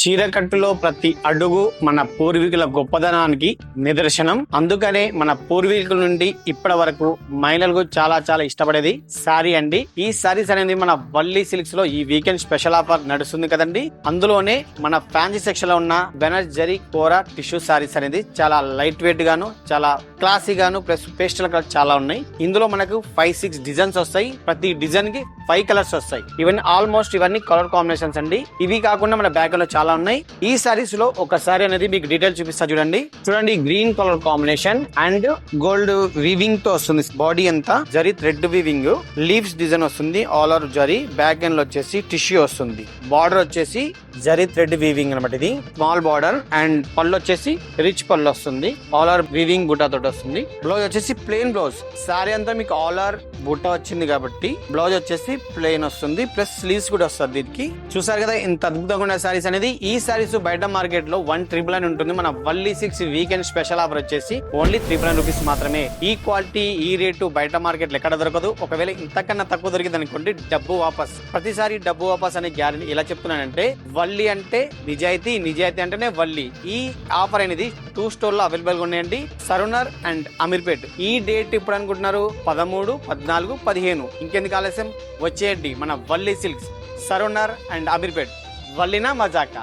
చీరకట్టులో ప్రతి అడుగు మన పూర్వీకుల గొప్పదనానికి నిదర్శనం. అందుకనే మన పూర్వీకుల నుండి ఇప్పటి వరకు మహిళలకు చాలా చాలా ఇష్టపడేది సారీ అండి. ఈ సారీస్ అనేది మన వల్లి సిల్క్స్ లో ఈ వీకెండ్ స్పెషల్ ఆఫర్ నడుస్తుంది కదండి. అందులోనే మన ఫ్యాన్సీ సెక్షన్ లో ఉన్న బెనస్ జరీ కోరా టిష్యూ సారీస్ అనేది చాలా లైట్ వెయిట్ గాను, చాలా క్లాసీ గాను, ప్లస్ పేస్టల్ కలర్ చాలా ఉన్నాయి. ఇందులో మనకు 5-6 డిజైన్స్ వస్తాయి. ప్రతి డిజైన్ కి 5 కలర్స్ వస్తాయి. ఇవన్నీ కలర్ కాంబినేషన్స్ అండి. ఇవి కాకుండా మన బ్యాగ్ లో చాలా ఉన్నాయి. ఈ సారీస్ లో ఒక సారీ అనేది మీకు డీటెయిల్ చూపిస్తా చూడండి. Green colour combination and gold weaving తో వస్తుంది. బాడీ అంతా zari thread weaving, leaves design వస్తుంది. All over zari, back end లో వచ్చేసి టిష్యూ వస్తుంది. బార్డర్ వచ్చేసి జరీ థ్రెడ్ వీవింగ్ అనమాట. ఇది స్మాల్ బార్డర్ అండ్ పళ్ళు వచ్చేసి రిచ్ పళ్ళు వస్తుంది. ఆల్ ఓవర్ వీవింగ్ బుట్టా తోటి వస్తుంది. బ్లౌజ్ వచ్చేసి ప్లెయిన్ బ్లౌజ్. సారీ అంతా మీకు ఆల్ ఓవర్ బుట్ట వచ్చింది కాబట్టి బ్లౌజ్ వచ్చేసి ప్లెయిన్ వస్తుంది. ప్లస్ స్లీవ్స్ కూడా వస్తుంది. దీనికి చూసారు కదా ఇంత అద్భుతంగా ఉన్న సారీస్ అనేది. ఈ సారీస్ బయట మార్కెట్ లో 1,999 ఉంటుంది. మన వల్లి 6 వీకెండ్ స్పెషల్ ఆఫర్ వచ్చేసి ఓన్లీ 399 రూపీస్ మాత్రమే. ఈ క్వాలిటీ ఈ రేటు బయట మార్కెట్ లో ఎక్కడ దొరకదు. ఒకవేళ ఇంతకన్నా తక్కువ దొరికింది అనుకోండి, డబ్బు వాపస్. ప్రతిసారి డబ్బు వాపస్ అనే గ్యారెంటీ. ఎలా చెప్తున్నానంటే వల్లి అంటే నిజాయితీ, నిజాయితీ అంటేనే వల్లి. ఈ ఆఫర్ అనేది 2 స్టోర్ లో అవైలబుల్ గా ఉన్నాయండి, సరూనర్ అండ్ అమీర్పేట్. ఈ డేట్ ఇప్పుడు అనుకుంటున్నారు 13, 14, 15. ఇంకెందుకు ఆలస్యం, వచ్చేయండి మన Valli silks, సరూనర్ and Ameerpet. వల్లినా Majaka.